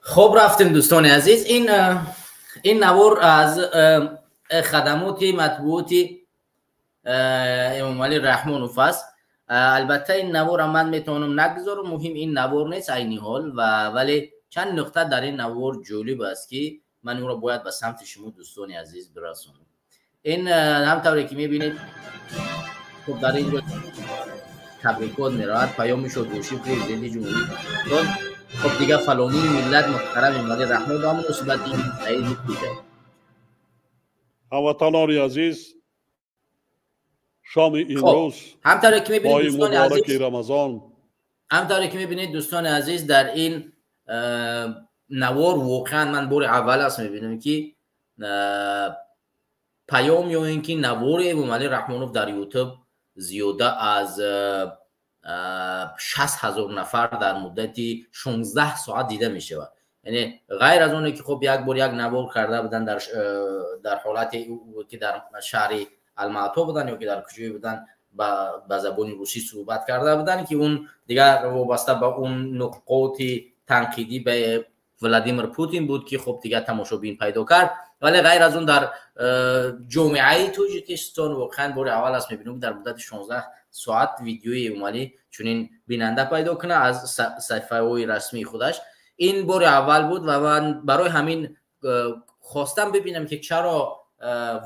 خب رفتیم دوستان عزیز. این نوار از خدمات مطبوعاتی امام علی رحمانوف است. البته این نوار من میتونم نگذارم، مهم این نوار نیست عینی حال ولی چند نقطه در این نوار جالب است که من اون را باید به سمت شما دوستان عزیز برسونم. این همطوری که میبینید خب در اینجا تبریکات میراد، پیامش رو گوشی پرزیدنت جمهوری اسلامی خب دیگه فلانی ملت محترم امام علی رحمانوف هم نسبت این تایید میکنه. هموطنان عزیز، شام این روز همطوری که میبینید دوستان عزیز، رمضان، همطوری که میبینید دوستان عزیز در این نوار واقعا من بار اول است میبینم که پیام یا اینکه نوار امام علی رحمانوف در یوتیوب زیاده از 60,000 نفر در مدتی 16 ساعت دیده می شود. یعنی غیر از اونه که خب یک بار یک نوار کرده بودن در حالت که در شهر المعطا بودن یا که در کجای بودن با زبان روسی صحبت کرده بودن که اون دیگر وابسته به اون نقاط تنقیدی به ولادیمیر پوتین بود که خب دیگه تماشابین پیدا کرد. ولی غیر از اون در جامعه تاجیکستان واقعا بار اول است میبینیم در مدت 16 ساعت ویدیوی امام علی چنین بیننده پیدا کنه از صفحه‌های رسمی خودش. این بار اول بود و من برای همین خواستم ببینم که چرا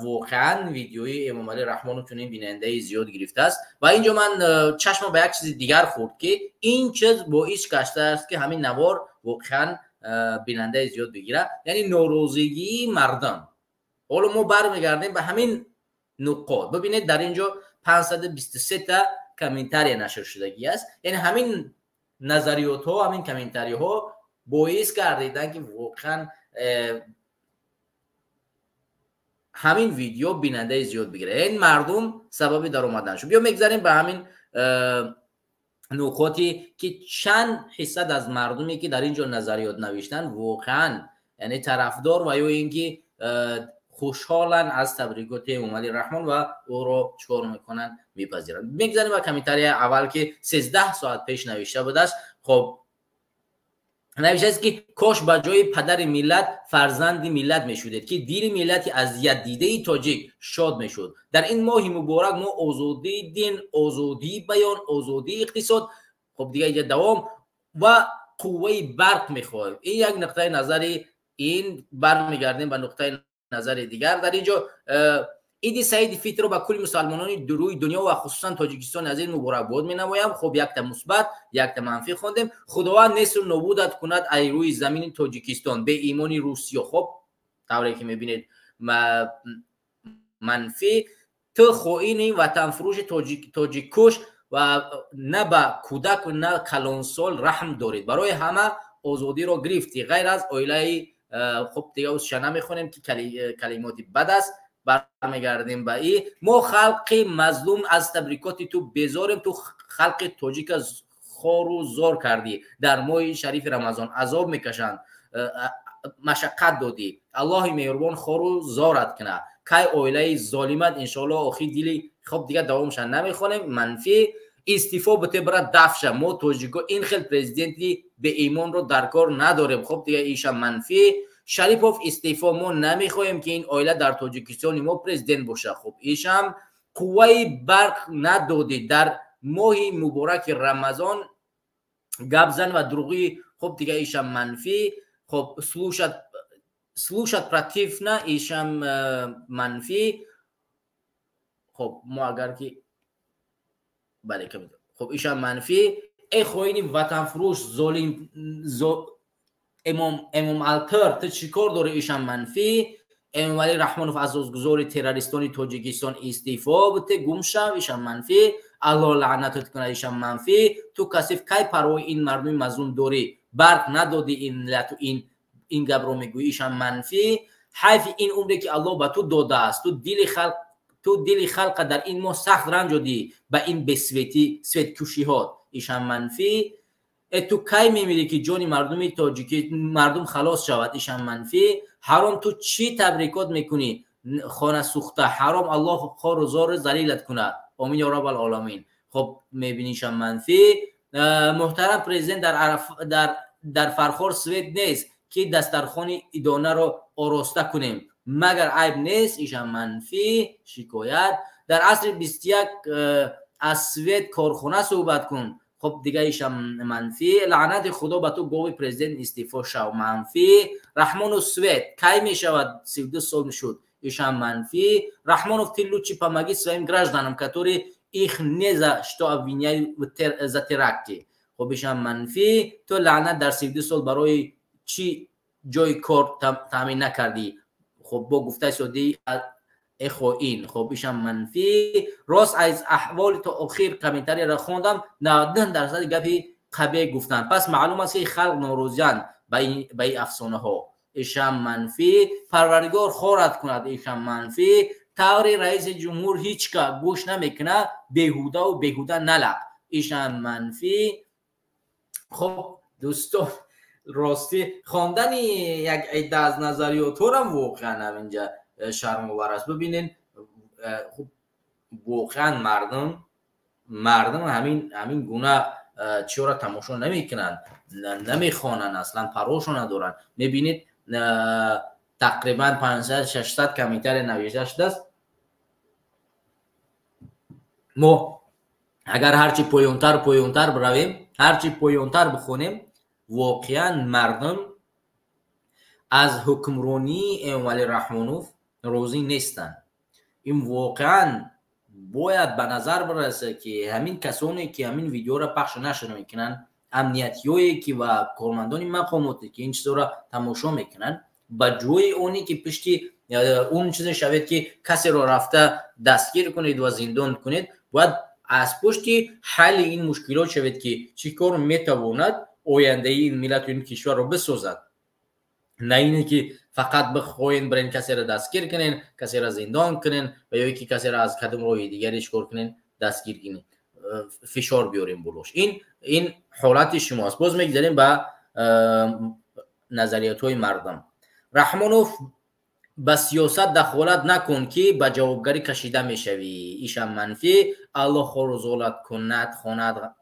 واقعا ویدیوی امام علی رحمانوف چنین بیننده زیاد گرفته است و اینجا من چشم به یک چیز دیگر خورد که این چیز باعث گشته است که همین نوار واقعا بیننده زیاد بگیره، یعنی ناراضگی مردم. حالا ما برمیگردیم به همین نقاط. ببینید در اینجا 523 تا کامنتاری نشر شدگی است، یعنی همین نظریات ها، همین کامنتاری ها باعث کردیدن که واقعا همین ویدیو بیننده زیاد بگیره، این مردم سبب در اومدن شد. بیا میگذاریم به همین نقاطی که چند حصد از مردمی که در اینجا نظریات نوشتن واقعا یعنی طرفدار و یا اینکه خوشحالن از تبریکات امام علی رحمان و او رو چکار میکنن میپذیرن. میگذاریم به کامنتاری اول که 13 ساعت پیش نوشته بود است. خب نوشته است که کاش به جای پدر ملت فرزند ملت میشودید که دیر ملتی اذیت دیده تاجیک شاد میشد. در این ماه مبارک ما آزادی دین، آزادی بیان، آزادی اقتصاد خب دیگه اینجا دوام و قوه برق میخواهیم. این یک نقطه نظری. این برمیگردیم به نقطه نظر دیگر. در اینجا عید سعید فطر رو به کل مسلمانان روی دنیا و خصوصا تاجیکستان از این مبارکباد می‌نمایم. خب یک تا مثبت یک تا منفی خواندیم. خداوند نصر و نابودت کند ای روی زمین تاجیکستان به ایمان روسیه. خب طوری که می‌بینید منفی، تو خائن وطن فروش تاجیک کش و نه به کودک و نه کلانسال رحم دارید، برای همه آزادی رو گرفتی غیر از اویلای. خب دیگه از شنه میخونیم که کلماتی بد است. برمیگردیم به این ما خلق مظلوم از تبریکات تو بزاریم، تو خلق تاجیک از خار و زار کردی، در ماه شریف رمضان عذاب میکشند مشقت دادی، الله مهربان خار و زارت کنه که اویله ظالمت انشالله آخی دیلی. خب دیگه دوامشن نمیخونیم. منفی استیفا بته برای دفشه ما تاجیکا این خیلی پرزیدنتی به ایمان رو در کار نداریم. خب دیگه ایشم منفی. شریپوف استیفا ما نمیخوایم که این آیله در تاجیکستان ما پرزیدنت باشه. خب ایشم قوه برق ندادی در ماه مبارک رمضان گپ زن و دروغی. خب دیگه ایشم منفی. خب سلوشت پراتیف نه ایشم منفی. خب ما اگر که بله که خب ایشان منفی. ای خوینی وطن فروش ظالم امام التر تو چیکار داره؟ ایشان منفی. امام علی رحمانوف از گزار تروریستانی تاجیکستان استعفا بده گم شو. ایشان منفی. الله لعنتت کنه. ایشان منفی. تو کسیف کی پرای این مردم مظلوم داری برق ندادی این ملت و این گپ رو میگویی. ایشان منفی. حیف این عمری که الله به تو داده است، تو دل خلق در این ماه سخت رنج دادی به این بسویتی سویت کشی ها. ایشان منفی. تو کی میمیری که جان مردم تاجیکی مردم خلاص شود؟ ایشان منفی. حرام تو چی تبریکات میکنی؟ خانه سوخته حرام الله خار و زار ذلیلت کنه. آمین یا رب العالمین. خب میبینی ایشان منفی. محترم پرزیدنت در فرخار سوئد نیست که دسترخوان ادانه رو آراسته کنیم، مگر عیب نیست. ایشان منفی. شکایت در عصر 21 از سوئد کارخانه صحبت کن. خب دیگه ایشان منفی. لعنت خدا به تو گوی پرزیدنت استعفا شو. منفی. رحمانوف سوئد کی می شود 32 سال شد. ایشان منفی. Рахмонов ты лучше помоги своим гражданам, которые их не за что обвиняют за теракты. خب ایشان منفی. تو لعنت در 32 سال برای چی جای کار تامین نکردی؟ خب با گفته سودی این. خب ایشان منفی. راست از احوال تا آخر کامنتاری را خوندم 99% گپی قبیح گفتن، پس معلوم است که خلق ناراضی‌اند به این افسانه ها. ایشان منفی. پروردگار خورد کند. ایشان منفی. تغییر رئیس جمهور هیچ که گوش نمیکنه، بیهوده و بیهوده نلق. ایشان منفی. خب دوستان راستی خواندن یک عده از نظریات هم واقعا اینجا شرم آور است. ببینین خب واقعا مردم همین گونه چرا تماشا نمیکنن، نمیخوانن، اصلا پروشو ندارن. میبینید تقریبا 500-600 کامنتار نوشته شده است. ما اگر هرچی پایانتر برویم، هرچی پایانتر بخونیم، واقعا مردم از حکمرانی ولی رحمانوف راضی نیستن. این واقعا باید به نظر برسه که همین کسانی که همین ویدیو را پخش نشر میکنن، امنیتیایی که و کارمندان مقاماتی که این چیزا را تماشا میکنن، با جوی اونی که پشتی اون چیز شوید که کسی را رفته دستگیر کنید و زندان کنید، باید از پشتی حل این مشکلات شوید که چیکار میتواند آینده این ملت و این کشور رو بسازد. نه اینه که فقط بخواین برین کسی را دستگیر کنین، کسی را زندان کنین و یا که کسی را از قدم روی دیگری چیکار کنین، دستگیر کنین، فشار بیاریم بلوش. این حالت شماست. باز میگذاریم به نظریات های مردم. رحمانوف به سیاست دخالت نکن که به جوابگری کشیده میشوی. ایشان منفی. الله خورزولت کند،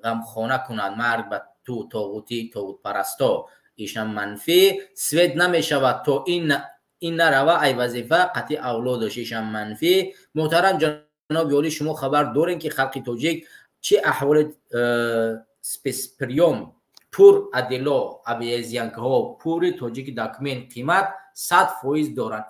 غمخانه کند، مرگ به تو طاغوتی طاغوت پرستا. ایشان منفی. سوید نمیشود تا این نروه ای وظیفه قطعی اولادش. ایشان منفی. محترم جناب یالی شما خبر دارین که خلق تاجیک چه احوال سپسپریوم پور ادلا ابیزیانک ها پور تاجیک داکمنت قیمت 100% دارن.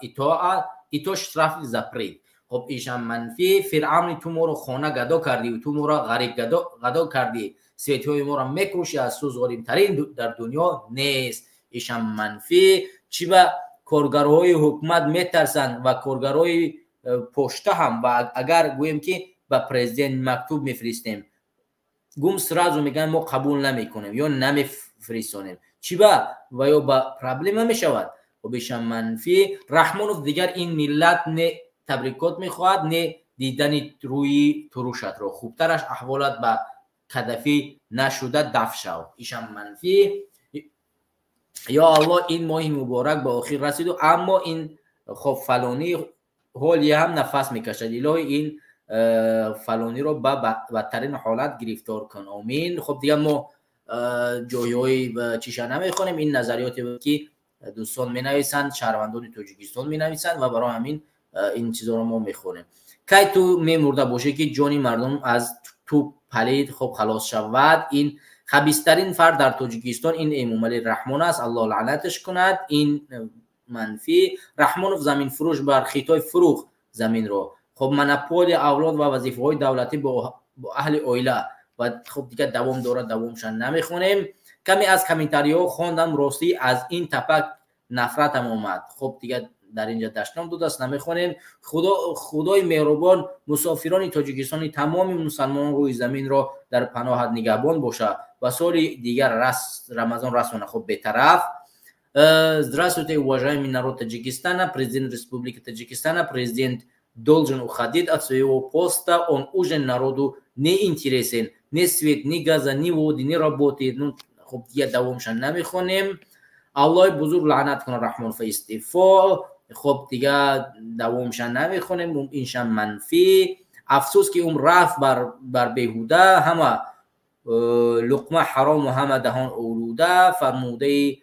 ایتا شرف زپرید. خب ایشان منفی. فرعون تو ما رو خانه گدا کردی و تو ما رو غریب گدا کردی، سویتی های ما را میکروشی، از تو ظالم ترین در دنیا نیست. ایشان منفی. چی به کارگرهای حکومت میترسن و کارگرهای پشته هم، و اگر گویم که به پرزیدنت مکتوب میفرستیم گم سرازو میگن ما قبول نمیکنیم یا نمیفرستونیم، چی به و یا با پرابلم میشود. و ایشان منفی. رحمانوف دیگر این ملت نه تبریکات میخواهد نه دیدن روی تروشت رو، خوبترش احوالات به کدفی نشده دفع شد. ایشان منفی. یا الله این ماه مبارک به آخر رسید و اما این خب فلانی حالی هم نفس میکشد. الهی این فلانی رو به بدترین حالت گرفتار کن. آمین. خب دیگه ما جایهای چیشه نمیخونیم. این نظریاتی که دوستان می نویسند، شهروندان تاجیکستان می نویسند و برای همین این چیزا رو ما میخونیم. کی تو میمرده باشه که جانی مردم از تو پلید خب خلاص شود. این خبیث‌ترین فرد در تاجیکستان این امامعلی رحمان است، الله لعنتش کند. این منفی. رحمانوف زمین فروش بر خیتای فروخ زمین رو. خب منپول اولاد و وظیفه های دولتی با اهل اویله و خب دیگه دوام داره، دوامشان نمیخونیم. کمی از کامنتاری ها خواندم، راستی از این تپک نفرتم اومد. خب دیگه در اینجا داشتم دو دست نمیخونیم. خدای مهربان مسافران تاجیکستانی تمام مسلمانان روی زمین را در پناهت نگهبان باشه و سال دیگر رمضان رسونه. خب به طرف здравствуйте, уважаемый народ Таджикистана, президент Республики Таджикистана, президент должен уходить от своего поста, он уже народу не интересен, ни свет, ни газа, ни воды, ни работы. Ну, خب دیگه دوامشان نمیخونیم. الله بزرگ لعنت کنه رحمانوف استعفا. خب دیگه دوامشان نمیخونیم. اینشان منفی. افسوس که اون رفت بر بیهوده، همه لقمه حرام و همه دهان اولوده. فرموده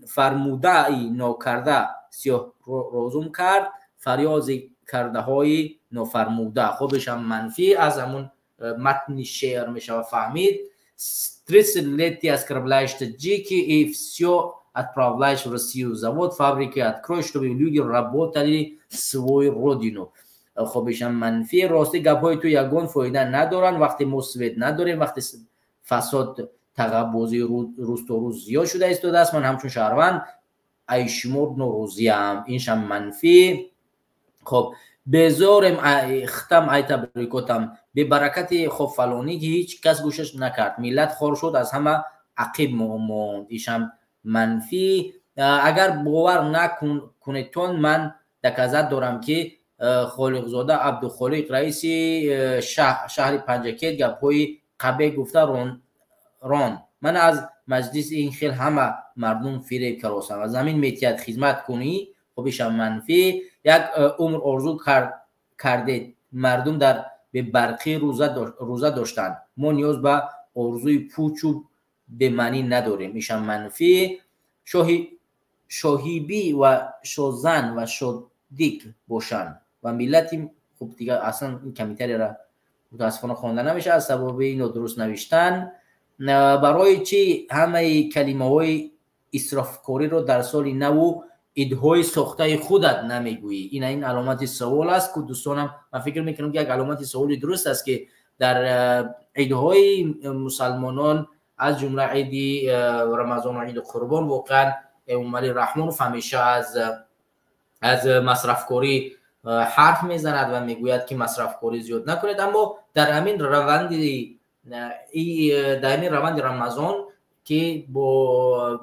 فرموده ای ناکرده سیاه روزم کرد، فریاد کرده های نافرموده. خوبش هم منفی از همون متن شعر میشه فهمید. 30 лет оскорбляешь таджики, и все отправляешь в Россию завод, фабрики откроешь, чтобы люди работали свою родину. خوبش هم منفی. راستی گپ‌های تو یگان فایده ندارن وقتی ما سوئد نداریم، وقتی فساد تقبضی روز تا روز زیاد شده ایستاده است. من همچون شهروند ای شمرد نوروزیم، اینش هم منفی. خب بذارم ختم ای تبریکاتم به برکت خب فلانی که هیچ کس گوشش نکرد، ملت خور شد از همه عقیب موند، ایش هم منفی. اگر باور نکنیتون من دکزت دارم که خالق زاده عبدالخالق رئیس شهر پنجکیت گپ‌های قبه گفته ران من از مجلس این خیل همه مردم فریب کراسم از زمین میتیت خدمت کنی. خبش هم منفی. یک عمر آرزو کرده مردم در به برقی روزه داشتن، ما نیاز به آرزوی پوچ و به معنی نداریم، ایش هم منفی. شاهیبی و شازن و شادیک باشن و ملتی خوب دیگه اصلا این کمیتری را متاسفانه خوانده نمیشه از سبب نادرست نوشتن. برای چی همه کلمه های اسرافکاری رو در سال نو ایدهای ساخته خودت نمیگویی؟ این علامت سوال است که دوستانم من فکر میکنم که یک علامت سوالی درست است که در ایدهای مسلمانان از جمله عید رمضان و عید قربان واقعا اومالی رحمان همیشه از مصرفکاری حرف میزند و میگوید که مصرفکاری زیاد نکنید، اما در همین روند رمضان که با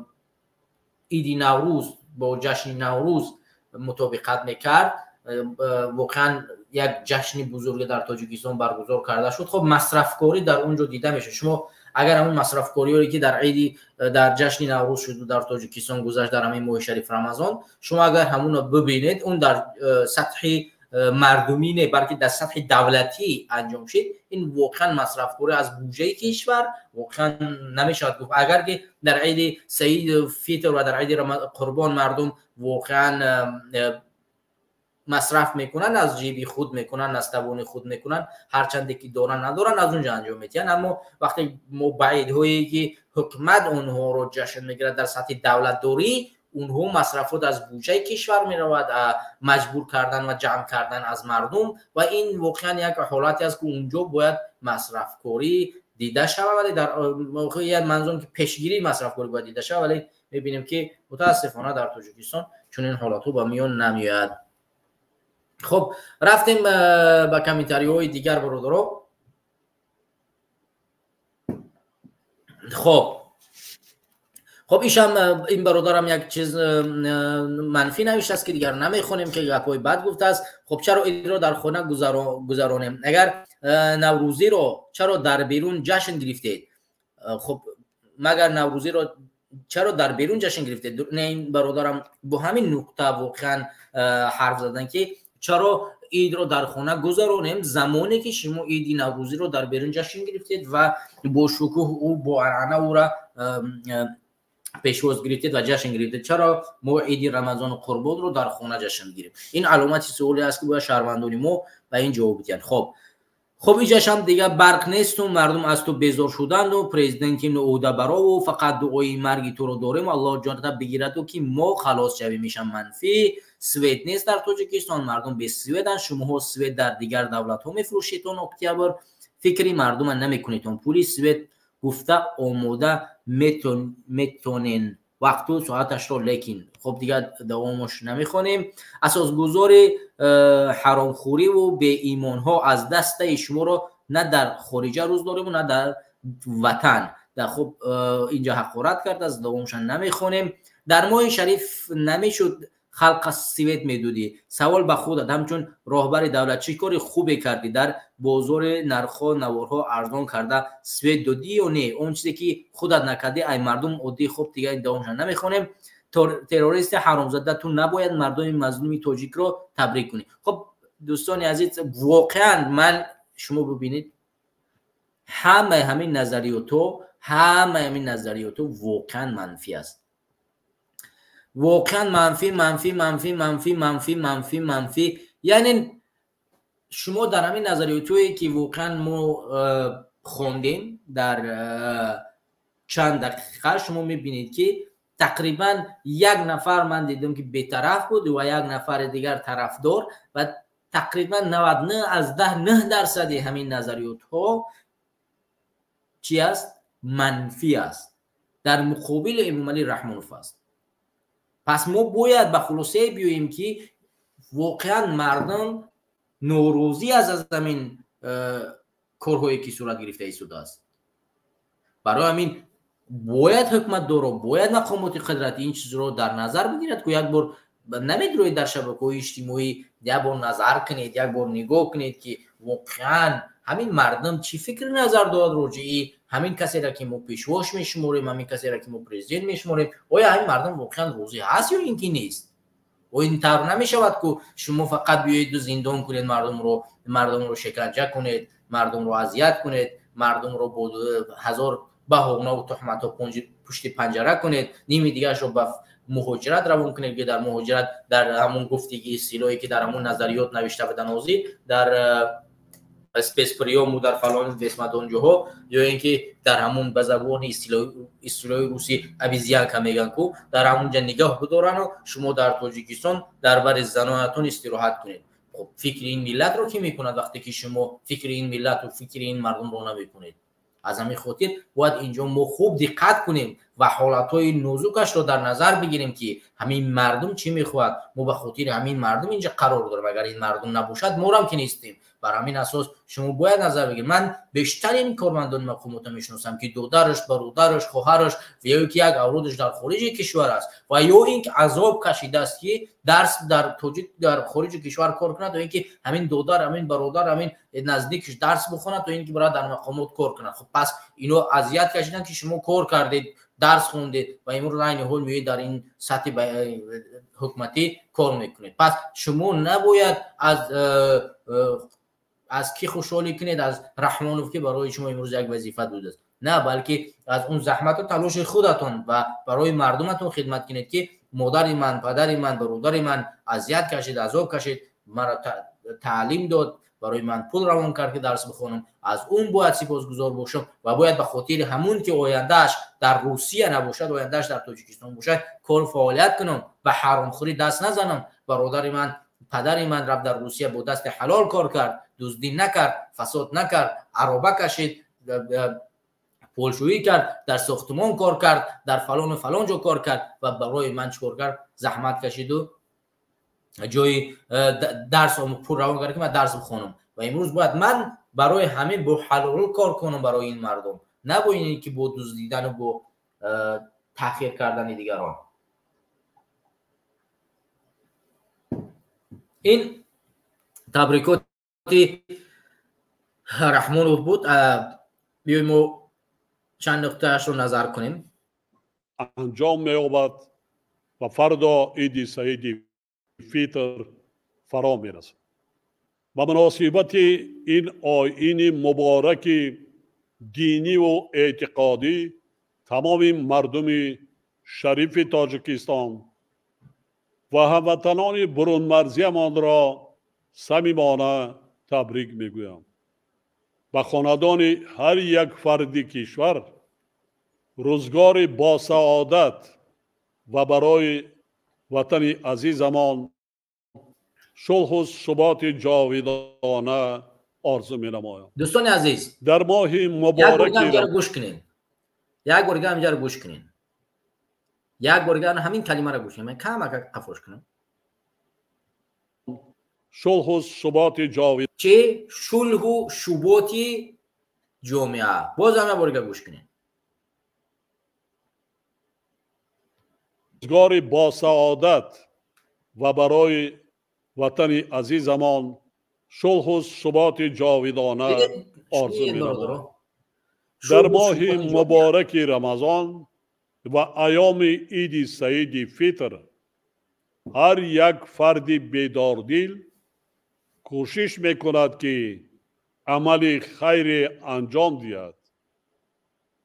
عید نوروز با جشن نوروز مطابقت میکرد، واقعا یک جشن بزرگ در تاجیکستان برگزار کرده شد. خب مصرفکاری در اونجا دیده میشه. شما اگر همون مصرفکاری که در جشن نوروز شد در تاجیکستان گذشت در همین ماه شریف رمضان، شما اگر همون رو ببینید اون در سطح مردمی نه بلکه در سطح دولتی انجام شد، این واقعا مصرفکاری از بودجه کشور واقعا نمیشود گفت. اگر که در عید سعید فطر و در عید قربان مردم واقعا مصرف میکنن، از جیبی خود میکنن، از توان خود میکنن، هرچند که دارن ندارن از اونجا انجام میدن. اما وقتی ما بعیدهایی که حکومت اونها رو جشن میگیرد در سطح دولت داری، اونها مصرفات از بودجه کشور میرود مجبور کردن و جمع کردن از مردم و این واقعا یک حالتی است که اونجا باید مصرفکاری دیده شود، ولی در موقع منظورم که پیشگیری مصرفکاری باید دیده شود، ولی میبینیم که متاسفانه در تاجیکستان چون این حالاتو با میان نمیاد. خب رفتیم به کامنتاری‌های دیگر برادرها. خب این برادرم یک چیز منفی نوشته است که دیگر نمیخونیم که گپای بد گفته است. خب چرا این رو در خانه گذرانیم؟ اگر نوروزی رو چرا در بیرون جشن گرفتید؟ خب مگر نوروزی رو چرا در بیرون جشن گرفتید؟ نه، این برادرم با همین نقطه واقعا حرف زدن که چرا عید رو در خانه گذرانیم زمانی که شما عید نوروزی رو در بیرون جشن گرفتید و با شکوه و با عنعنه او را پیشواز گرفتید و جشن گرفتید، چرا ما عید رمضان و قربان رو در خانه جشن گیریم؟ این علامت سوالی است که باید شهروندان ما به این جواب بدن. خب این جشن دیگه برق نیست و مردم از تو بیزار شدند و پرزیدنت نعوده برا و فقط دعای مرگ تو رو داریم الله جانت بگیرد و که ما خلاص شویم. میشم منفی. سوئد نیست در تاجیکستان، مردم به سوئدن، شما ها سوئد در دیگر دولت ها میفروشیدون. اکتبر فکری مردم نمیکنیدون. پولی سوئد گفته آماده میتونین وقت و ساعتش رو، لیکن خب دیگه دوامش نمیخونیم. اساسگذار حرامخوری و به ایمان ها از دست شما رو نه در خارجه روز داریم و نه در وطن. در خب اینجا حقارت کرد، از دوامش نمیخونیم. در ماه شریف نمیشد خلق سوئد میدودی. سوال به خودت همچون راهبر دولت چی کاری خوبی کردی در بازار نرخ‌ها نوارها ارزان کرده سوئد دادی یا نه؟ اون چیزی که خودت نکردی ای مردم عادی خوب دیگه این دوامش نمیخونیم. تروریست حرامزاده تو نباید مردم مظلوم تاجیک رو تبریک کنی. خب دوستان عزیز واقعا من شما ببینید همین نظریاتو واقعا منفی است. واقعا منفی منفی منفی منفی منفی منفی منفی. یعنی شما در همین نظریاتویی که واقعا ما خوندیم در چند دقیقه شما میبینید که تقریبا یک نفر من دیدم که بی‌طرف بود و یک نفر دیگر طرفدار و تقریبا 99 از 9% همین نظریات ها چی است؟ منفی است، در مقابل امام علی رحمه است. پس ما باید به خلاصه بیاییم که واقعا مردم نوروزی از همین کارهایی که صورت گرفته ایستاده است. برای همین باید حکومت دارا، باید مقامات قدرتی این چیز رو در نظر بگیرد که یک بار نمیدروید در شبکه‌های اجتماعی یک بار نظر کنید، یک بار نگاه کنید که واقعا همین مردم چی فکر نظر داد راجعی همین کسی را که ما پیشواش میشماریم، همین کسی را که ما پرزیدنت میشماریم، آیا همین مردم واقعا روزی هست یا اینکه نیست؟ و این طور نمیشود که شما فقط بیایید و زندان کنید مردم رو شکنجه کنید، مردم رو اذیت کنید، مردم رو با هزار بهانه و تهمت و پشت پنجره کنید، نیمی دیگه رو به مهاجرت روان کنید که در مهاجرت در همون گفتگی اصطلاحی که در همون نظریات نوشته بودن نازی در اسپیسپریوم و در فلان قسمت اونجاها، یا اینکه در همون به زبان اصطلاحی روسی ابیزیان که میگن کو در همونجا نگاه بدارن و شما در تاجیکستان در بر زنانتون استراحت کنید. خب فکر این ملت رو کی میکنند وقتی که شما فکر این ملت و فکر این مردم رو نمیکنید؟ از همین خاطر باید اینجا ما خوب دقت کنیم و حالتهای نازکش رو در نظر بگیریم که همین مردم چی میخواد. ما به خاطر همین مردم اینجا قرار داریم، اگر این مردم نباشد ما هم که نیستیم. بر همین اساس شما باید نظر بگیرید. من بیشتر این کارمندان مقامات میشناسم که دخترش، برادرش، خواهرش و یا که یک اولادش در خارج کشور است و یا اینکه عذاب کشیده است که درس در خارج کشور کار کند، و اینکه همین دختر، همین برادر، همین نزدیکش درس بخونه تا اینکه برای در مقامات کار کنه. خب پس اینو اذیت کشیدن که شما کار کردید، درس خوندید و امروز عین حال میوید در این سطح حکومتی کار میکنید. پس شما نباید از کی خوشحالی کنید؟ از رحمانوف که برای شما امروز یک وظیفه بوده است؟ نه، بلکه از اون زحمت و تلاش خودتون و برای مردمتون خدمت کنید که مادر من، پدر من، برادر من اذیت کشید، عذاب کشید، مرا تعلیم داد، برای من پول روان کرد که درس بخونم، از اون باید سپاسگزار باشم و باید به خاطر همون که آیندهش در روسیه نباشد، آیندهش در تاجیکستان باشد کار فعالیت کنم، به حرامخوری دست نزنم. برادر من، پدر من رفت در روسیه با دست حلال کار کرد، دزدی نکرد، فساد نکرد، عربه کشید، پولشویی کرد، در ساختمان کار کرد، در فلان و فلان جا کار کرد و برای من چیکار کرد؟ زحمت کشید و جای درس پول روان کرد که من درس بخونم. و امروز باید من برای همین با حلال کار کنم برای این مردم، نه با اینی که با دزدیدن و با تحقیر کردن دیگران. این تبریکاتی رحمانوف بود. بیاییم و چند نقطه‌اش رو نظر کنیم. انجام می‌یابد و فردا عید سعید فطر فرا می‌رسد. و مناسبت این آیین مبارک دینی و اعتقادی تمام مردم شریف تاجیکستان و هموطنان برون مرزیمان را صمیمانه تبریک میگویم. به خاندان هر یک فرد کشور روزگار با سعادت و برای وطن عزیزمان صلح و ثبات جاودانه آرزو می‌نمایم. دوستان عزیز، در ماه مبارک یک بار گوش کنین. یک بار همین کلمه را گوش کنین. من کم قفوش کنم. صلح و ثبات جاودانه. چه؟ صلح و ثبات جامعه. باز هم بار گوش کنین. روزگار با سعادت و برای وطن عزیزمان صلح و ثبات جاودانه آرزو می‌نمایم. در ماه مبارک رمضان و ایام عید سعید فطر هر یک فرد بیداردل کوشش میکند که عمل خیر انجام دهد،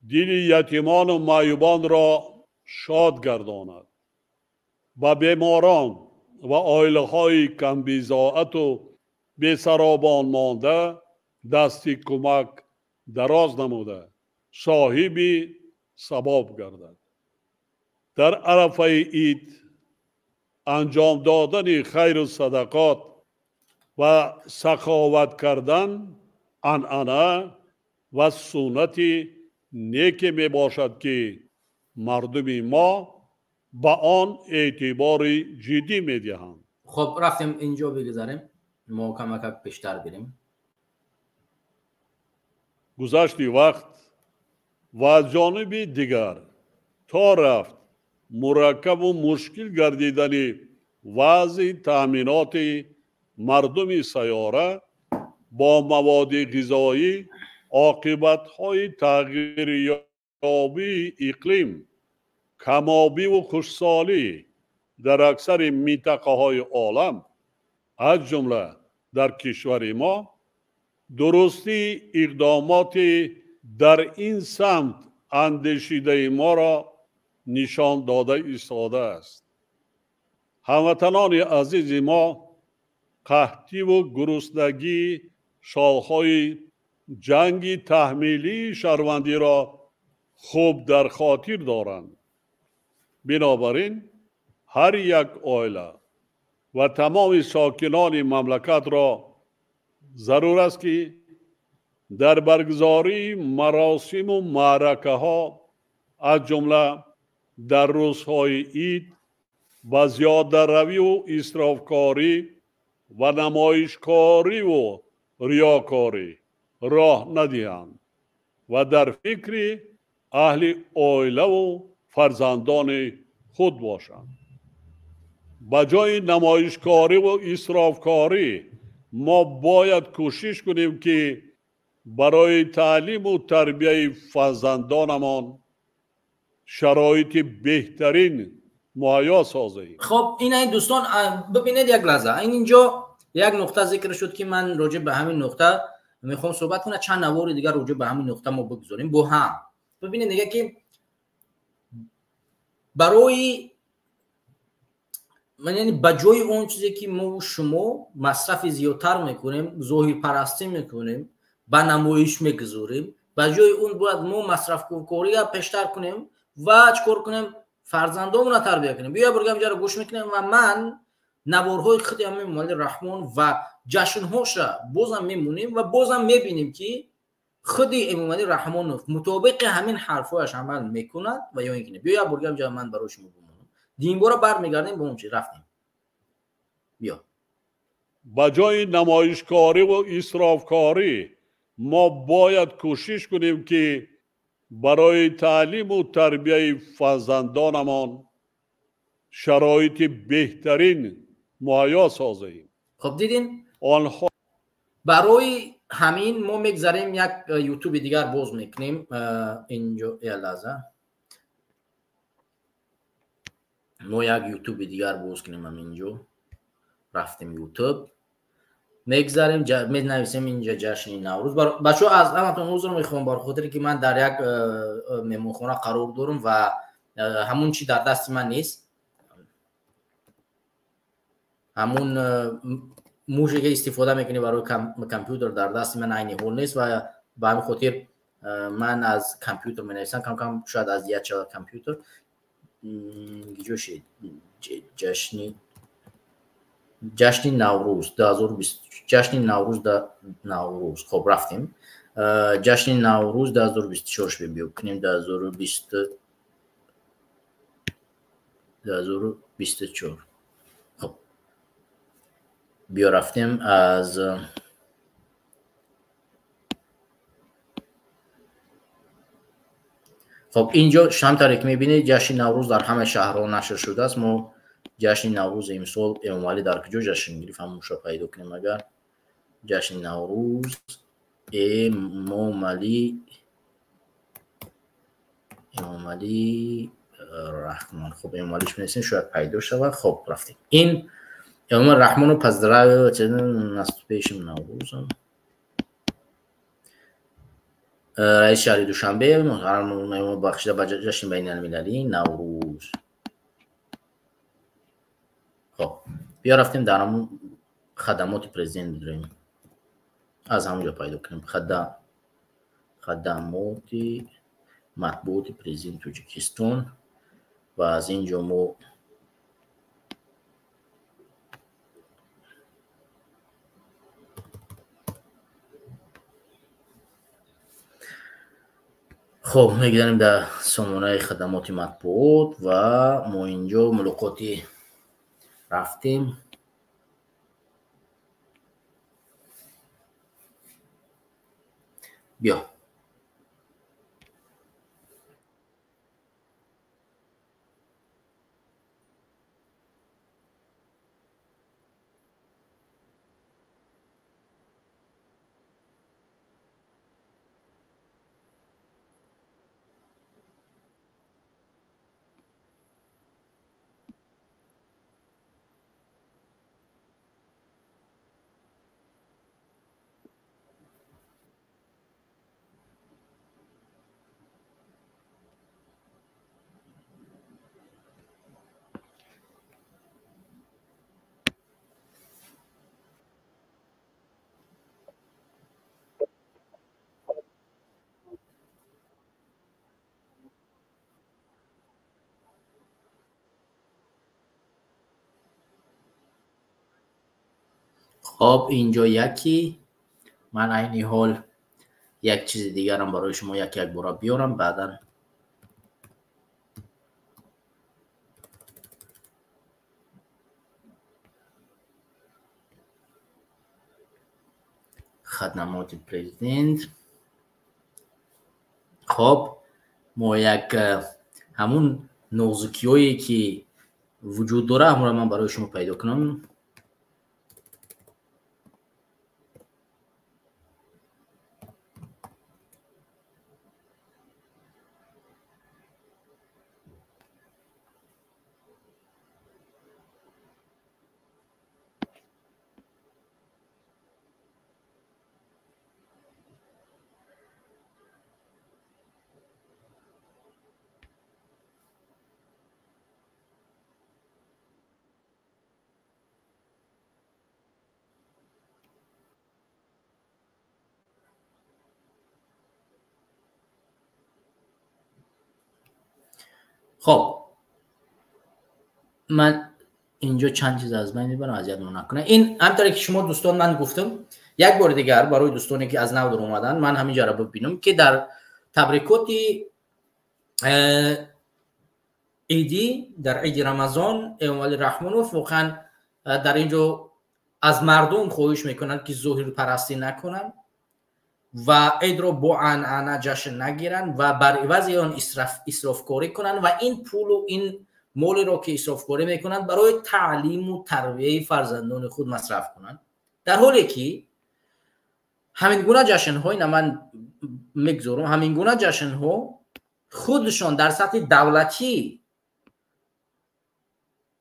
دل یتیمان و معیوبان را شاد گرداند و بیماران و آیله های کمبیزاعت و بیسرابان مانده دستی کمک دراز نموده صاحبی ثواب گردد. در عرفه عید انجام دادن خیر و صدقات و سخاوت کردن عنعنه و سنت نیکی می باشد که مردم ما با آن اعتبار جدی می دهند. خب رفتیم اینجا بگذاریم ما کمک پیشتر بریم. گذشت وقت و از جانب دیگر تا رفت مرکب و مشکل گردیدن وضع تأمینات مردم سیاره با مواد غذایی عاقبت‌های تغییر یابی اقلیم، کم‌آبی و خشکسالی در اکثر منطقه‌های عالم از جمله در کشور ما درستی اقدامات در این سمت اندیشیده ما را نشان داده ایستاده است. هموطنان عزیز ما قحطی و گرسنگی شالهای جنگ تحمیلی شهروندی را خوب در خاطر دارند. بنابراین هر یک عائله و تمام ساکنان مملکت را ضرور است که در برگزاری مراسم و معرکه ها از جمله در روزهای عید و زیاده روی و اسرافکاری و نمایشکاری و ریاکاری راه ندهند و در فکر اهل عائله و فرزندان خود باشند. بجای نمایشکاری و اسرافکاری ما باید کوشش کنیم که برای تعلیم و تربیت فرزندانمان شرایط بهترین مهیا سازیم. خب این دوستان ببینید یک لحظه، اینجا یک نقطه ذکر شد که من راجع به همین نقطه میخوام صحبت کنم. چند نوار دیگر راجع به همین نقطه ما بگذاریم با هم. ببینید دیگه که برای من یعنی بجای اون چیزی که ما و شما مصرف زیادتر میکنیم، ظاهر پرستی میکنیم، با نمایش میگذاریم، بجای اون باید ما مصرف کاری را بیشتر کنیم و چیکار کنیم؟ فرزندامون را تربیت کنیم. بیا برگم جا گوش میکنیم و من نوارهای خود امام مولا رحمان و جشنهاش را بازم میمونیم و بازم میبینیم که خود امام مولا رحمان مطابق همین حرفایش عمل میکند و یا اینکه بیا برگم جا من برای شما بمونم. دین بارا برمیگردیم به اون چی رفتیم. بیا بجای نمایشکاری و اسرافکاری ما باید کوشش کنیم که برای تعلیم و تربیت فرزندانمان شرایط بهترین مهیا سازیم. خب دیدین؟ برای همین ما میگذاریم یک یوتیوب دیگر باز میکنیم. اینجا یه لحظه ما یک یوتیوب دیگر باز کنیم. هم اینجا رفتیم یوتیوب میگذاریم می نویسیم اینجا جشن نوروز. بچه‌ها از همتون عذر میخوام بر خاطری که من در یک مهمانخانه قرار دارم و همون چی در دست من نیست، همون موشی که استفاده میکنی برای کامپیوتر در دست من عین حال نیست و به همین خاطر من از کامپیوتر می نویسم. کم کم شاید از یک کامپیوتر جشن نوروز 2020 جشن نوروز. خب رفتیم جشن نوروز 2024 بیو کنیم 2024. خب بیا رفتیم از خب اینجا همونطوری که میبینید جشن نوروز در همه شهرها نشر شده است. ما جشن نوروز امسال امام علی در کجا جشن گرفت همونش رو پیدا کنیم. اگر جشن نوروز امام علی رحمان، خب امام علیش می‌نویسیم شاید پیدا شود. خب رفتیم این امام رحمان رو پس درای چنین نست پیشم نوروز رئیس شهری دوشنبه محترم بخشیده به جشن بین المللی نوروز. بیا رفتیم در همون خدمات پرزیدنت بداریم، از همونجا پیدا کنیم خدمات مطبوعات پرزیدنت تاجیکستان و از اینجا ما خب میگذاریم در سامانه خدمات مطبوعات و ما اینجا ملاقاتی رفتیم. بیا خب اینجا یکی من عینی حال یک چیز دیگرم برای شما یک بار بیارم بعدا خدمات پرزیدنت. خب ما یک همون نازکی هایی که وجود داره همون من برای شما پیدا کنم. خب من اینجا چند چیز از من میبرم اذیتمون نکنه. این همونطوری که شما دوستان من گفتم یک بار دیگر برای دوستانی که از نو در اومدن من همینجا رو ببینم که در تبریکات عیدی در عید رمضان امام رحمانوف واقعا در اینجا از مردم خواهش میکنن که ظهور پرستی نکنن و عید رو با عنعنه جشن نگیرن و بر عوض آن اسرافکاری کنن و این پول و این مال رو که اسرافکاری میکنن برای تعلیم و تربیت فرزندان خود مصرف کنن، در حالی که همین گونه جشن های من میگذارم همین گونه جشن ها خودشان در سطح دولتی،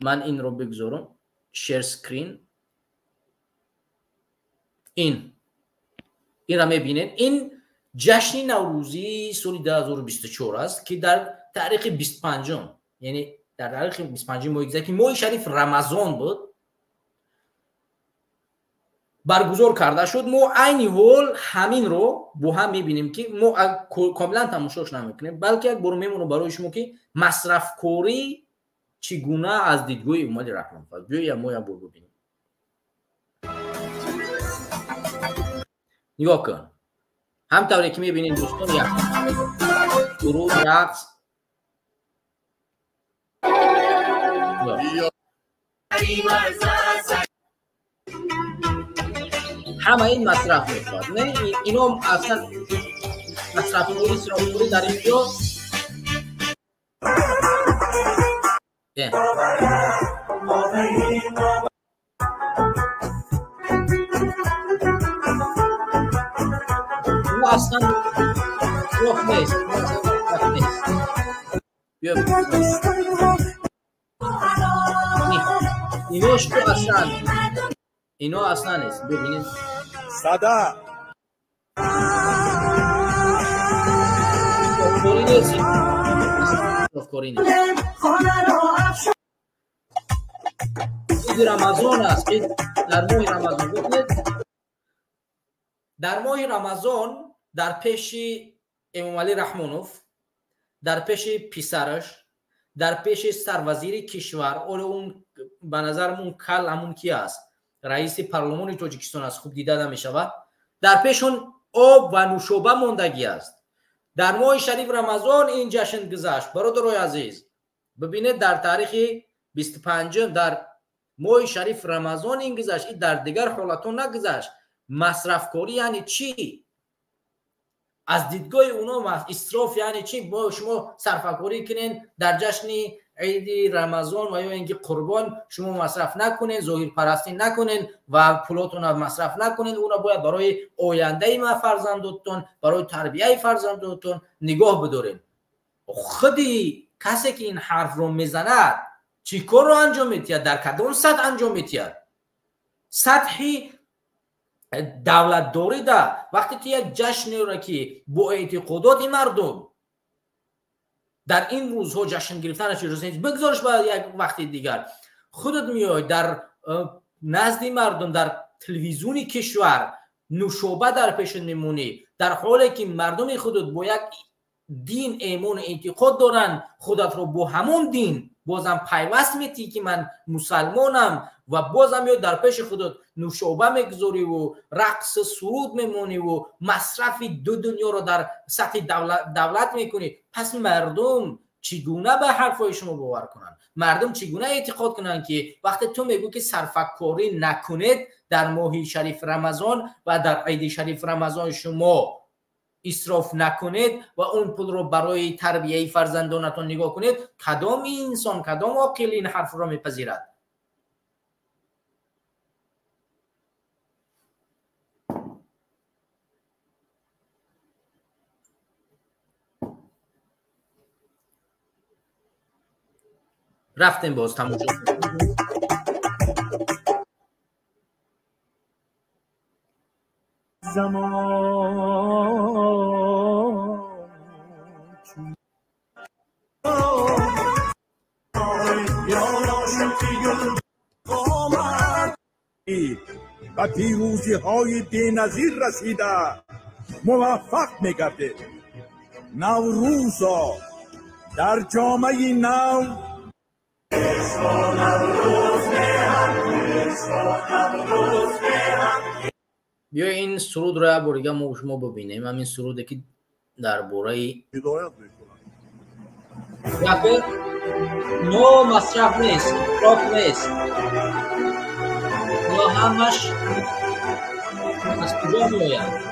من این رو بگذارم شیر سکرین، این را میبینید این جشن نوروزی سال 2024 است که در تاریخ 25 یعنی در تاریخ 25 ماه که ماه شریف رمضان بود برگزار کرده شد. ما عین حال همین رو با هم میبینیم که ما کاملا تماشاش نمیکنیم بلکه یک بار میمونه برای شما که مصرف کوری چگونه از دیدگاه امام رحمانوف است. بیایم ما یک بار ببینیم. نگاه کن همطوری که میبینید دوستان یک گروه رقص همه این مصرف میخواد. نه اینا اصلا مصرف موری در اینجا اصلا روح نیست. اینوش تو اصلا اینو اصلا نیست. ببینید ساده افکاری نیست. افکاری نیست. روز رمضان است که در ماه رمضان ببینید در ماه رمضان در پیش امام علی رحمانوف، در پیش پسرش، در پیش سروزیر کشور، اون به نظرمون کل همون کی است، رئیس پارلمان تاجیکستان است، خوب دیده نمیشود، در پیشون آب و نوشابه ماندگی است. در ماه شریف رمضان این جشن گذشت. برادرای عزیز ببینید در تاریخ 25 در ماه شریف رمضان این گذشت، این در دیگر حالتها نگذشت. مصرف کاری یعنی چی؟ از دیدگاه اونا اسراف یعنی چی؟ با شما صرفه‌کاری کنین در جشن عید رمضان و یا اینکه قربان شما مصرف نکنین، ظاهر پرستی نکنین و پولاتون مصرف نکنین، اونا باید برای آینده ما فرزندتون، برای تربیت فرزندتون نگاه بدارین. خودی کسی که این حرف رو میزند چی کار رو انجام میتید؟ در کدام سطح انجام میتید؟ سطحی دولت داری ده. وقتی که یک جشنی را که با اعتقادات مردم در این روزها جشن گرفتن چیز نیست، بگذارش باید یک وقتی دیگر خودت میای در نزد مردم در تلویزیونی کشور نوشابه در پیش میمونی، در حالی که مردم خودت با یک دین ایمان اعتقاد دارن، خودت رو با همون دین بازم پیوست میتی که من مسلمانم و بازم یا در پیش خودت نوشابه میگذاری و رقص سرود میمونی و مصرف دو دنیا رو در سطح دولت میکنی. پس مردم چگونه به حرفای شما باور کنن؟ مردم چگونه اعتقاد کنن که وقتی تو میگو که صرفه‌کاری نکنید در ماه شریف رمضان و در عید شریف رمضان شما اسراف نکنید و اون پول رو برای تربیت فرزندانتون نگاه کنید، کدام انسان کدام عاقل این حرف رو میپذیرد؟ رفتیم باز تموم شد. و پیروزی های بی‌نظیر رسیده موفق می‌گردید. نوروزا در جامعه نو بیا این سرود رو بارگاه ما شما ببینیم. همین سروده که در باره هدایت میکنن. نو مصرف نیست، اسراف نیست، یا همش از کجا میآید؟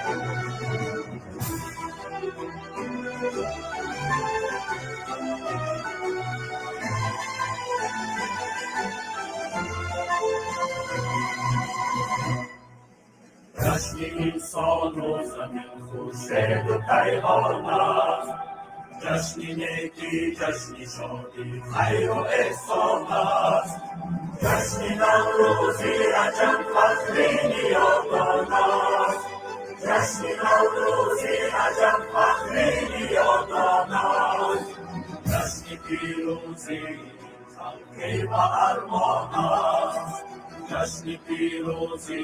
جشن انسان و زمین خورشید و کیهان است، جشن نیکی، جشن شادی، خیر و احسان است، جشن نوروزی عجب فخری نیاکان است، جشن نوروزی عجب فخری نیاکان است، جشن پیروزی خلقی و ارمان است، جشن پیروزی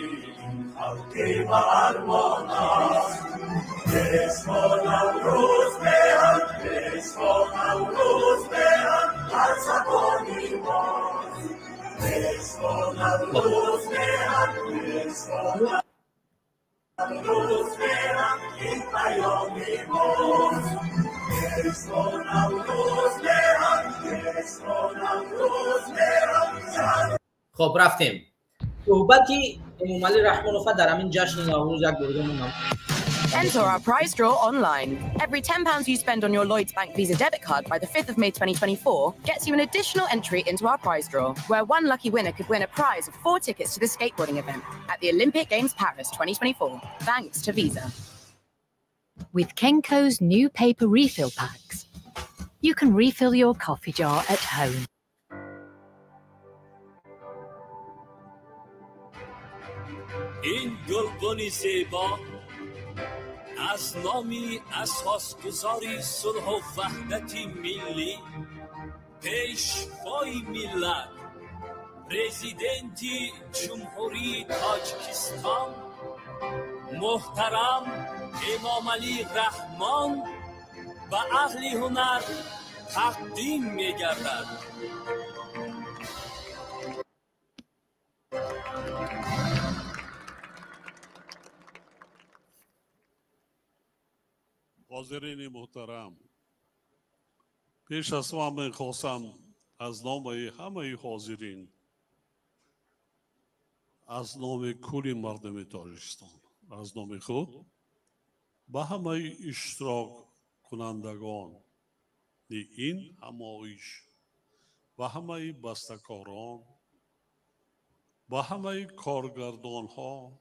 خلقی و ارمان است. عشق و نوروز به هم، عشق و نوروز به هم، هر زبانی ماست. عشق و نوروز به هم، عشق و نوروز به هم، این پیامی ماست. عشق و نوروز به هم، عشق و نوروز به هم. خب رفتیم. صحبتی امام علی رحمانوف در همین جشن نوروز یک بردم. Enter our prize draw online. Every £10 you spend on your Lloyds Bank Visa debit card by the 5th of May 2024 gets you an additional entry into our prize draw, where one lucky winner could win a prize of 4 tickets to the skateboarding event at the Olympic Games Paris 2024, thanks to Visa. With Kenko's new paper refill packs, you can refill your coffee jar at home. این گلبن زیبا از نامی اساسگزاری صلح و وحدت ملی، پیشوای ملت پرزیدنتی جمهوری تاجیکستان محترم امام علی رحمان و اهل هنر تقدیم می‌گردد. حاضرین محترم، پیش از همه خواستم از نام همه حاضرین، از نام کل مردم تاجیکستان، از نام خود به همه اشتراک کنندگان این همایش، به همه بسته‌کاران، به همه کارگردان ها،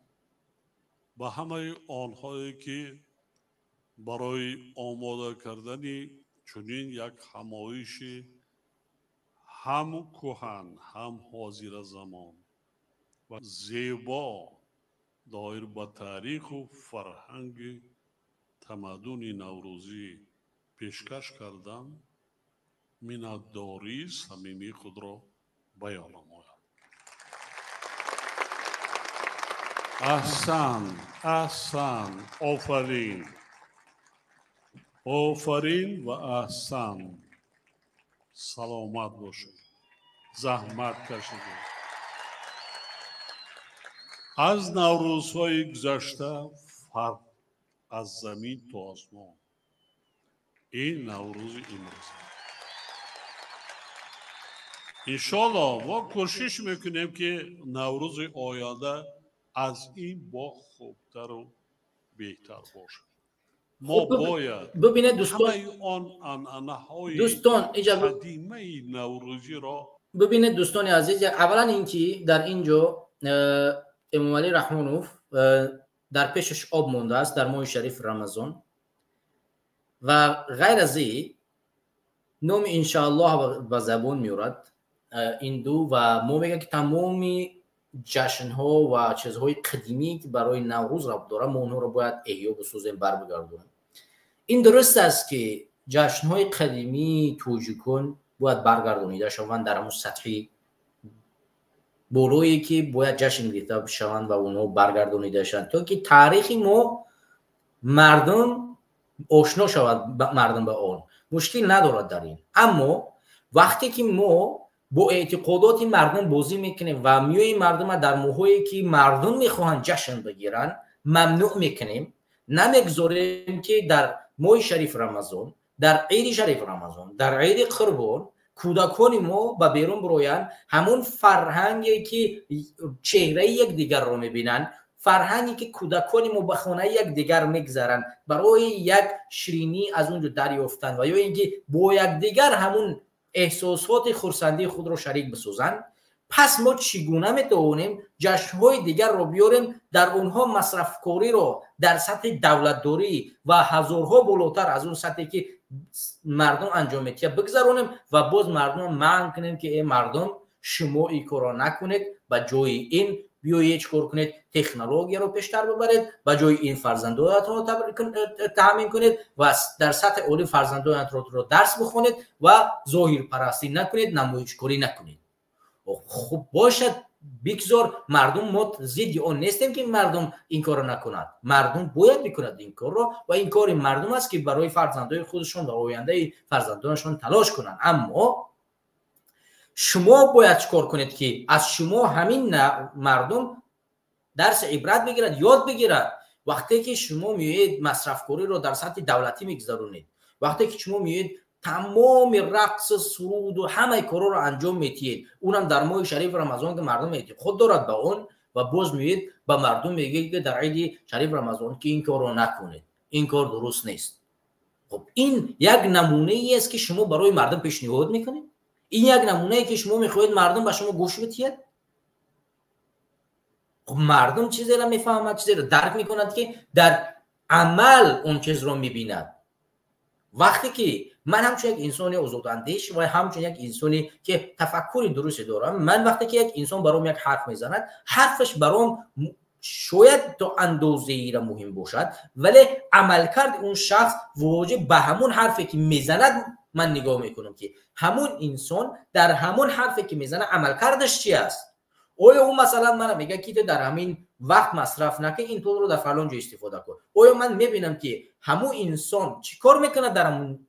به همه آنهایی که برای آماده کردن چنین یک همایش هم کهن هم حاضر زمان و زیبا دایر به تاریخ و فرهنگ تمدن نوروزی پیشکش کردم، منتداری صمیمی خود را بیان نمایم. احسن، آفرین و احسن. سلامت باشید، زحمت کشیدید. از نوروزهای گذشته فرق از زمین تا آسمان این نوروز امروز. انشالله ما کوشش میکنیم که نوروز آینده از این با خوبتر و بهتر باشه. ما باید ببینید دوستان، دوستان قدیمه نوروزی را ببینید دوستان عزیز، اولا اینکه در اینجا امام علی رحمانوف در پیشش آب مونده است در ماه شریف رمضان و غیر از این نام انشاءالله به زبان میورد این دو و ما میگه که تمامی جشن ها و چیزهای قدیمی که برای نوروز ربط داره ما اونها رو باید احیا بسازیم، برگردونیم. این درست است که جشن های قدیمی توجیکون باید برگردونیده شوند در همون سطحی بالایی که باید جشن گرفته شوند و اونها برگردونیده شوند تا که تاریخ ما مردم آشنا شود، مردم به آن مشکل ندارد در این. اما وقتی که ما با اعتقادات مردم بازی میکنیم و میوی مردم در موهایی که مردم میخواهند جشن بگیرن ممنوع میکنیم، نمیگذاریم که در ماه شریف رمضان، در عید شریف رمضان، در عید قربان کودکان ما به بیرون برویند، همون فرهنگی که چهره یک دیگر رو میبینن، فرهنگی که کودکان ما به خانه یک دیگر میگذارن برای یک شیرینی از اونجا دریافتن و یا اینکه با یک دیگر همون احساسات خرسندی خود رو شریک بسازن. پس ما چگونه میتوانیم جشن‌های دیگر رو بیاریم در اونها مصرف کاری رو در سطح دولتداری و هزارها بالاتر از اون سطحی که مردم انجام میتیه بگذارونیم و باز مردم منع کنیم که ای مردم شما این کارا نکنید، با جای این بیایید چیکار کنید، تکنولوژی رو پیشتر ببرید، با جای این فرزندانتون رو تامین کنید و در سطح عالی فرزندانتون رو درس بخونید و ظاهر پرستی نکنید، نمایشگری نکنید. خب باشد بگذار مردم، ما ضد آن نیستیم که مردم این کارو نکنند، مردم باید بکنند این کار رو و این کار مردم است که برای فرزندان خودشون و آینده فرزندانشون تلاش کنند. اما شما باید چیکار کنید که از شما همین مردم درس عبرت بگیرد، یاد بگیرد. وقتی که شما میایید مصرف کاری رو در سطح دولتی میگذارونید، وقتی که شما میایید تمام رقص، سرود و همه کارا رو انجام میتید، اونم در ماه شریف رمضان که مردم اعتقاد دارد به اون و باز میید به مردم میگید که در عید شریف رمضان که این کار رو نکنید، این کار درست نیست. خب این یک نمونه ای است که شما برای مردم پیشنهاد میکنید؟ این یک نمونه ای که شما میخواهید مردم به شما گوش بدهد؟ خب مردم چیزی را میفهمد، چیزی را درک میکند که در عمل اون چیز رو میبیند. وقتی که من همچون یک انسان آزاداندیش و همچون یک انسانی که تفکر درستی دارم، من وقتی که یک انسان برام یک حرف میزند، حرفش برام شاید تا اندازه‌ای را مهم باشد، ولی عملکرد اون شخص واجب به همون حرفی که میزند من نگاه میکنم که همون انسان در همون حرفی که میزنه عملکردش چی است. آیا اون مثلا من میگه که در همین وقت مصرف نکن، این پول رو در فلان جا استفاده کن. آیا من میبینم که همون انسان چیکار میکنه در همون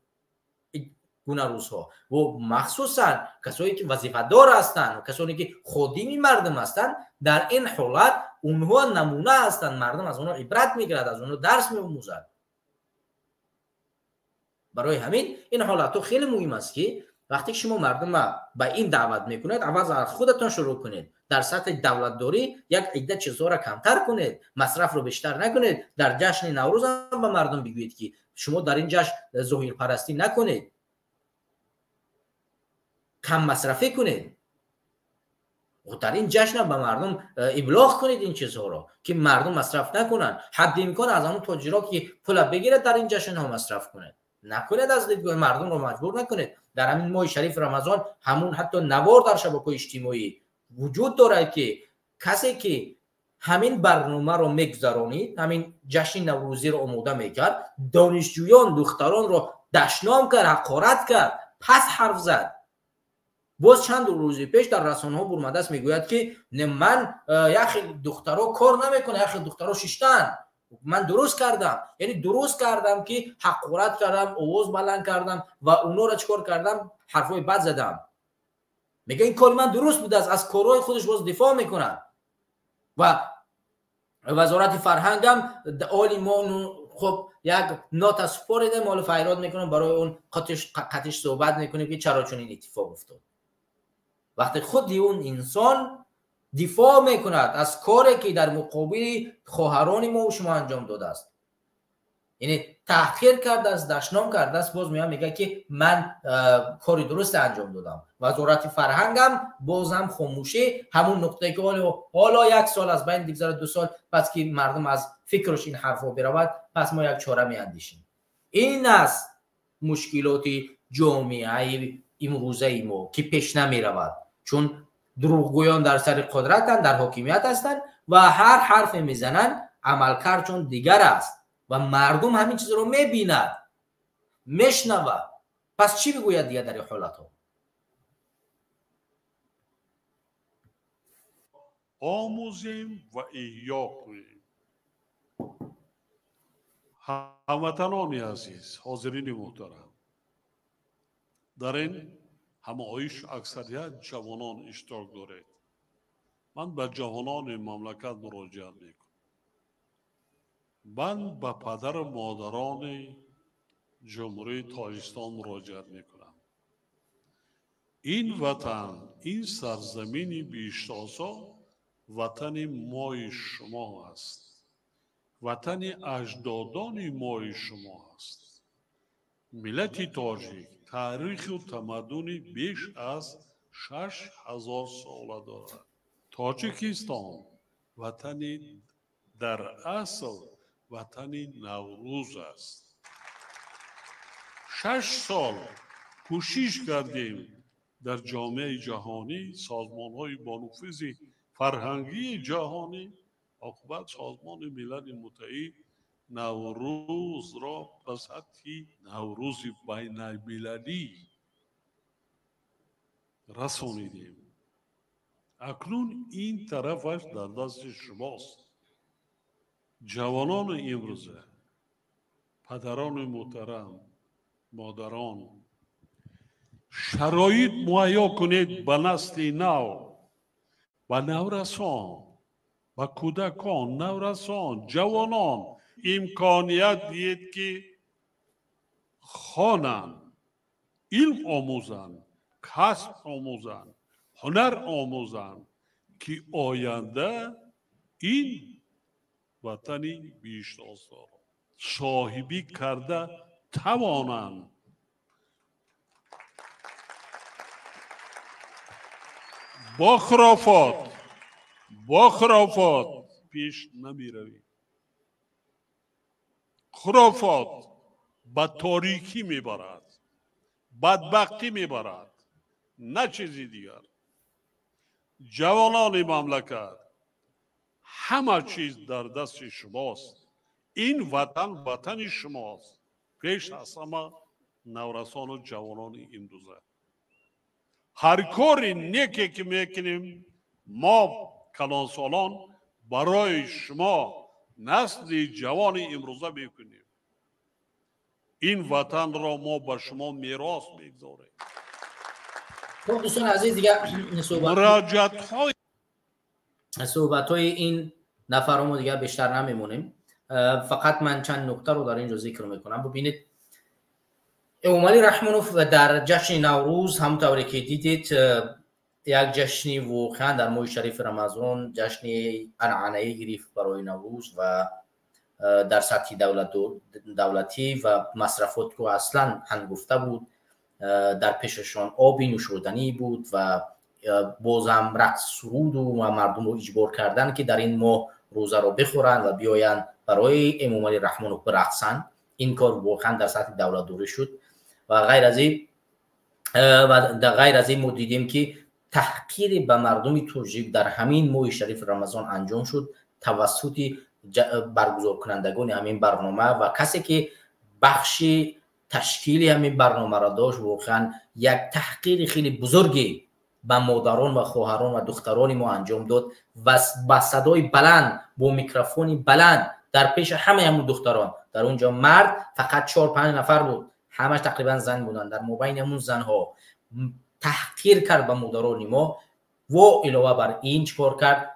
گونه روزها و مخصوصا کسایی که وظیفه‌دار هستند و کسانی که خادمی مردم هستند، در این حالت اونها نمونه هستند، مردم از اونها عبرت میگیرد، از اونها درس میآموزد. برای همین این حالت خیلی مهم است که وقتی شما مردم به این دعوت میکنید، اول از خودتون شروع کنید. در سطح دولتداری یک عده چیزها را کمتر کنید، مصرف رو بیشتر نکنید. در جشن نوروز هم به مردم بگویید که شما در این جشن ظهور پرستی نکنید، کم مصرفی کنید. و در این جشن به مردم ابلاغ کنید این چیزها را که مردم مصرف نکنن. حد امکان از همون تاجرها که پول بگیرد در این جشن ها مصرف کنید، نکنید از مردم رو مجبور نکنید. در همین ماه شریف رمضان همون حتی نوار در شبکه‌های اجتماعی وجود داره که کسی که همین برنامه رو میگذرانید، همین جشن نوروزی رو آماده میکرد، دانشجویان دختران رو دشنام کرد، حقارت کرد، پس حرف زد. باز چند روز پیش در رسانه‌ها برآمده است میگوید که نه من یخی دخترها کار نمیکنه، یخی دخترها ششتن، من درست کردم. یعنی درست کردم که حقارت کردم، آواز بلند کردم و اونا را چیکار کردم؟ حرفای بد زدم. میگه این کار من درست بوده است، از کارهای خودش باز دفاع میکنن. و وزارت فرهنگ هم عالمان خب یک نوت سپرده مال فیراد میکنن، برای اون قطعش صحبت میکنه که چرا چون این اتفاق افتاد. وقتی خود اون انسان دفاع میکند از کاری که در مقابل خواهران ما و شما انجام داده است، یعنی تحقیر کرده است، دشنام کرده است، باز میگه که من کاری درست انجام دادم. وزارت فرهنگ هم باز هم خاموشی، همون نقطه که حالا یک سال از بین دیگذره، 2 سال پس که مردم از فکرش این حرفا برود، پس ما یک چاره میاندیشیم. این است مشکلات جامعه امروزه ما که پیش نمیرود، چون دروغگویان در سر قدرتند، در حاکمیت هستند و هر حرف میزنن عملکرد چون دیگر است و مردم همین چیز رو میبیند، میشنود. پس چی بگوید دیگه در این حالت ها؟ آموزیم و احیا کنیم. هموطنان عزیز، حاضرین محترم، در این همایش اکثریت جوانان اشتراک دارد. من به جوانان مملکت مراجعه میکنم. من به پدر و مادران جمهوری تاجیکستان مراجعه میکنم. این وطن، این سرزمین بیشتازا وطن مای شما است، وطن اجدادان مای شما است. ملت تاجیک تاریخ و تمدن بیش از 6000 ساله دارد. تاجیکستان وطن در اصل وطن نوروز است. 6 سال کوشش کردیم در جامعه جهانی، سازمان‌های با نفوذ فرهنگی جهانی، عاقبت سازمان ملل متحد نوروز را به سطح نوروز بین المللی رسانیدیم. اکنون این طرفش در دست شماست. جوانان امروزه، پدران محترم، مادران، شرایط مهیا کنید به نسل نو و نورسان و کودکان، نورسان، جوانان امکانیت دید که خوانند، علم آموزند، کسب آموزند، هنر آموزند که آینده این وطن بیشتاز را صاحبی کرده توانند. با خرافات پیش نمی روید. خرافات به تاریکی می برد، بدبختی می برد، نه چیزی دیگر. جوانان مملکت، همه چیز در دست شماست. این وطن وطن شماست. پیش از همه نورسان و جوانان امروزه. هر کار نیکی که میکنیم ما کلانسالان برای شما نسل جوان امروزه میکنیم. این وطن را ما به شما میراث میگذاریم. خب دوستان عزیز دیگه صحبت های این نفرمو دیگه بیشتر نمیمونیم. فقط من چند نکته رو در اینجا ذکر میکنم. ببینید امومالی رحمانوف در جشن نوروز همونطوری که دیدید یک جشنی واقعا در ماه شریف رمضان جشنی عنعنه‌ای گرفت برای نوروز و در سطح دولتی و مصرفات رو اصلا هنگفته بود. در پیششان آبی نوشیدنی بود و باز هم رقص سرود و مردم رو اجبار کردن که در این ماه روزه رو بخورن و بیاین برای امومالی رحمانوف برقصن. این کار واقعا در سطح دولت دوره شد و غیر از این ما دیدیم که تحقیر به مردم توجیک در همین ماه شریف رمضان انجام شد توسط برگزار کنندگان همین برنامه و کسی که بخش تشکیل همین برنامه را داشت. واقعا یک تحقیر خیلی بزرگی به مادران و خواهران و دختران ما انجام داد و با صدای بلند با میکروفونی بلند در پیش همون دختران، در اونجا مرد فقط 4-5 نفر بود، همش تقریبا زن بودن، در مابین همون زنها تحقیر کرد به مادران ما و علاوه بر این چیکار کرد؟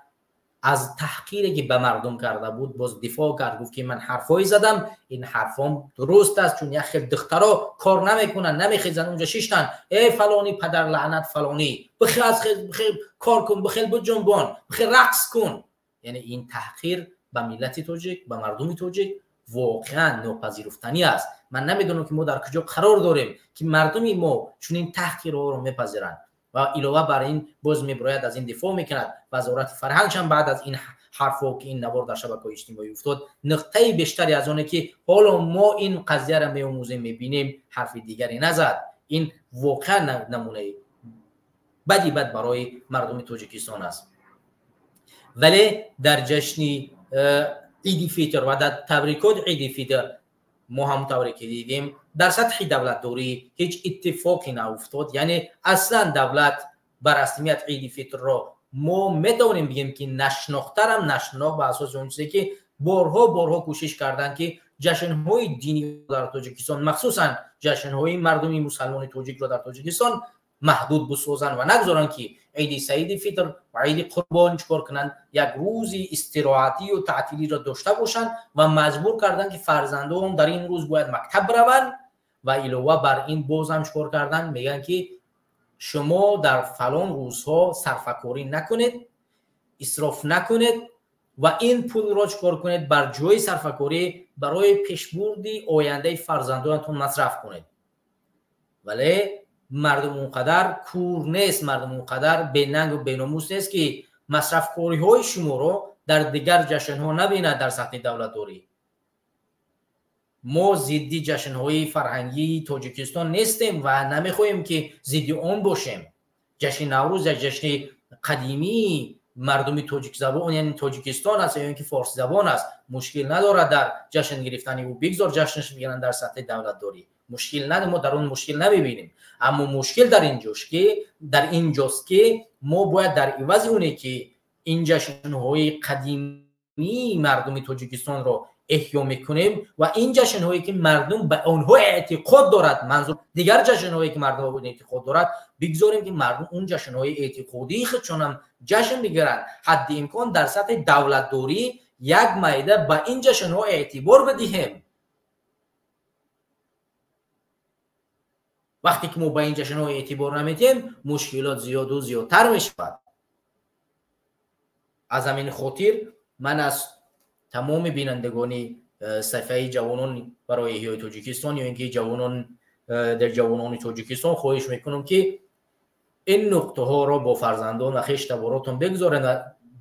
از تحقیری که به مردم کرده بود باز دفاع کرد، گفت که من حرفایی زدم، این حرفام درست است چون یک خیلی دخترها کار نمیکنن نمیخیزن اونجا شیشتن، ای فلانی پدر لعنت فلانی بخیر از خیلی کار کن، بخیر بجنبان، بخیر رقص کن. یعنی این تحقیر به ملت توجیک، به مردم توجیک واقعا ناپذیرفتنی است. من نمیدونم که ما در کجا قرار داریم که مردم ما چون این تحقیرها رو میپذیرند و علاوه بر این باز میباید از این دفاع میکند. وزارت فرهنگ هم بعد از این حرفا که این نوار در شبکه‌های اجتماعی افتاد نقطه بیشتری از اونه که حالا ما این قضیه را میآموزیم میبینیم حرف دیگری نزد. این واقعا نمونه بدی بد برای مردم تاجیکستان است. ولی در جشن عید فیتر و در تبریکات عید فیتر ما هم طوری که دیدیم در سطح دولت دوری هیچ اتفاقی نافتاد. یعنی اصلا دولت بر رسمیت عید فیتر را ما میتونیم بگیم که نشناختر هم نشناخت به اساس اون چیزی که بارها کوشش کردن که جشن‌های دینی در تاجیکستان مخصوصا جشن‌های مردمی مسلمان تاجیک را در تاجیکستان محدود بسازن و نگذارن که عید سعید فطر و عید قربان چکار کنن یک روزی استراحتی و تعطیلی را داشته باشن و مجبور کردن که فرزندان در این روز باید مکتب بروند و علاوه بر این باز هم چکار کردن میگن که شما در فلان روزها صرفه‌کاری نکنید، اسراف نکنید و این پول را چکار کنید بر جای صرفه‌کاری برای پیشبرد آینده فرزندانتون مصرف کنید. ولی مردم اونقدر کور نیست، مردم اونقدر بیننگ و بیناموس نیست که مصرف کاری های شما رو در دیگر جشن ها نبیند. در سطح دولت دوری ما ضد جشن های فرهنگی تاجیکستان نیستیم و نمیخوایم که ضد آن باشیم. جشن نوروز یک جشن قدیمی مردم تاجیک زبان یعنی تاجیکستان است یا اینکه فارسی زبان است، مشکل نداره در جشن گرفتن و بگذار جشنش بگیرن در سطح دولت دوری، مشکل نداره، ما در اون مشکل نمیبینیم. اما مشکل در اینجاست که ما باید در عوض اونه که این جشن‌های قدیمی مردم تاجیکستان رو احیا میکنیم و این جشن‌هایی که مردم به آنها اعتقاد دارد، منظور دیگر جشن‌هایی که مردم به آنها اعتقاد دارد بگذاریم که مردم اون جشن‌های اعتقادی خودشون هم جشن بگیرن. حد امکان در سطح دولت دوری یک مایده به این جشن‌ها اعتبار بدهیم. وقتی که ما به این جشن‌ها اعتبار نمیدیم مشکلات زیاد و زیادتر میشود. از همین خاطر من از تمام بینندگان صفحه جوانان برای احیای تاجیکستان یا اینکه جوانان در جوانان تاجیکستان خواهش میکنم که این نقطه ها را با فرزندان و خویشتواراتون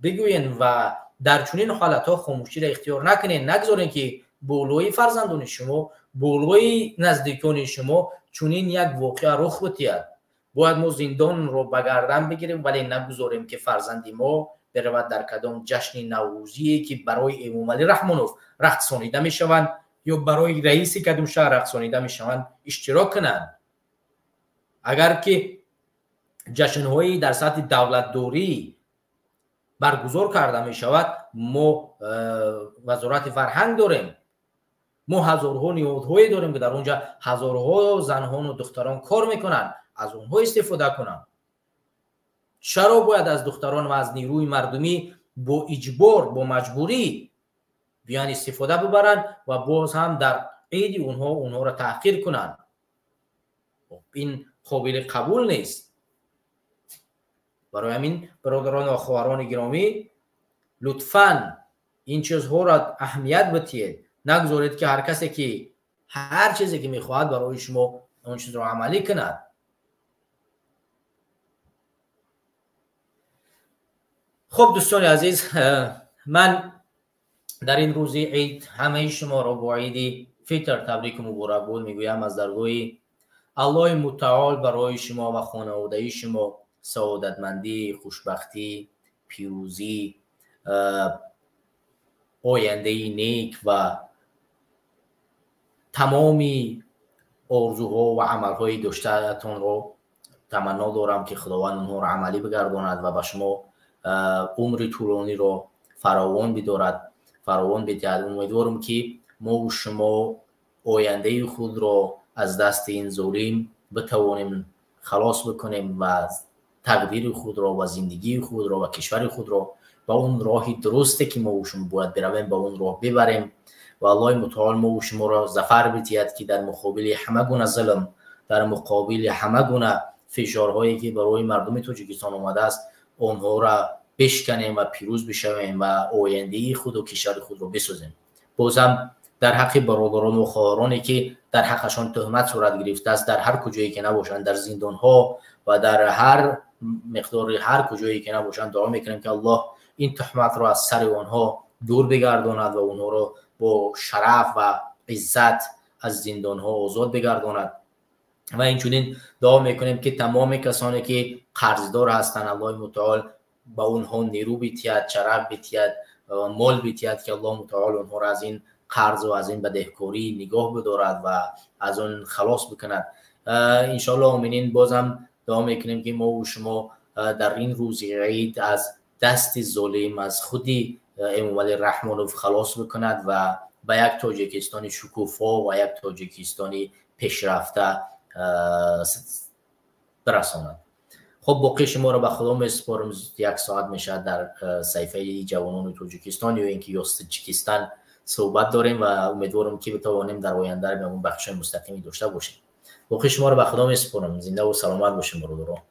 بگوین و در چنین حالت ها خاموشی را اختیار نکنین. نگذارین که بولوی فرزندان شما، بولوی نزدیکان شما چنین یک واقعه رخ بدهد. باید ما زندان رو به گردن بگیریم ولی نگذاریم که فرزندی ما برود در کدام جشن نوروزی که برای امومالی رحمانوف رقصانیده میشوند یا برای رئیسی که در شهر رقصانیده میشوند اشتراک کنند. اگر که جشن‌هایی در سطح دولت دوری برگزار کرده می شود، ما وزارت فرهنگ داریم، ما هزارها نهادهایی داریم که در اونجا هزارها زنان و دختران کار میکنن، از اونها استفاده کنن. چرا باید از دختران و از نیروی مردمی با اجبار، با مجبوری بیان استفاده ببرن و باز هم در عید اونها را تحقیر کنن؟ این قابل قبول نیست. برای همین برادران و خواهران گرامی، لطفاً این چیزها را اهمیت بدید. نگذارید که هر کسی که هر چیزی که میخواهد برای شما اون چیز را عملی کند. خب دوستان عزیز، من در این روز عید همه شما را با عید فطر تبریک و مبارک باد میگویم. از درگاه الله متعال برای شما و خانواده شما سعادتمندی، خوشبختی، پیروزی، آینده نیک و تمامی آرزوها و عملهای داشته‌تان را تمنا دارم که خداوند اونها را عملی بگرداند و به شما عمر طولانی را فراوان بدارد، فراوان بدهد. امیدوارم که ما و شما آینده خود را از دست این ظالم بتوانیم خلاص بکنیم و تقدیر خود را و زندگی خود را و کشور خود را با اون راهی درسته که ما و شما باید برویم با اون راه ببریم و الله متعال ما و شما را ظفر بدهد که در مقابل همه گونه ظلم، در مقابل همه گونه فشارهایی که برای مردم تاجیکستان آمده است، آنها را بشکنیم و پیروز بشویم و آینده خود و کشور خود را بسازیم. بازم در حق برادران و خواهرانی که در حقشان تهمت صورت گرفته است، در هر کجایی که نباشند، در زندان ها و در هر مقدار هر کجایی که نباشند، دعا میکنیم که الله این تهمت را از سر آنها دور بگرداند و آنها را با شرف و عزت از زندان ها آزاد بگرداند. و اینچنین دعا میکنیم که تمام کسانی که قرضدار هستند، الله متعال با اونها نیرو بدهد، شرف بدهد، مال بدهد که الله متعال اونها را از این قرض و از این بدهکاری نگاه بدارد و از اون خلاص بکند. ان شاء الله آمینین. بازم دعا میکنیم که ما و شما در این روز عید از دست ظالم، از خودی امام علی رحمانوف خلاص بکند و به یک تاجیکستان شکوفا و یک تاجیکستان پیشرفته برساند. خب باقی شما را به خدا میسپارم. 1 ساعت میشه در صحیفه جوانان تاجیکستان یا اینکه تاجیکستان صحبت داریم و امیدوارم که بتوانیم در آینده به اون بخش مستقیمی داشته باشیم. باقی شما را به خدا میسپارم. زنده و سلامت باشیم برادران.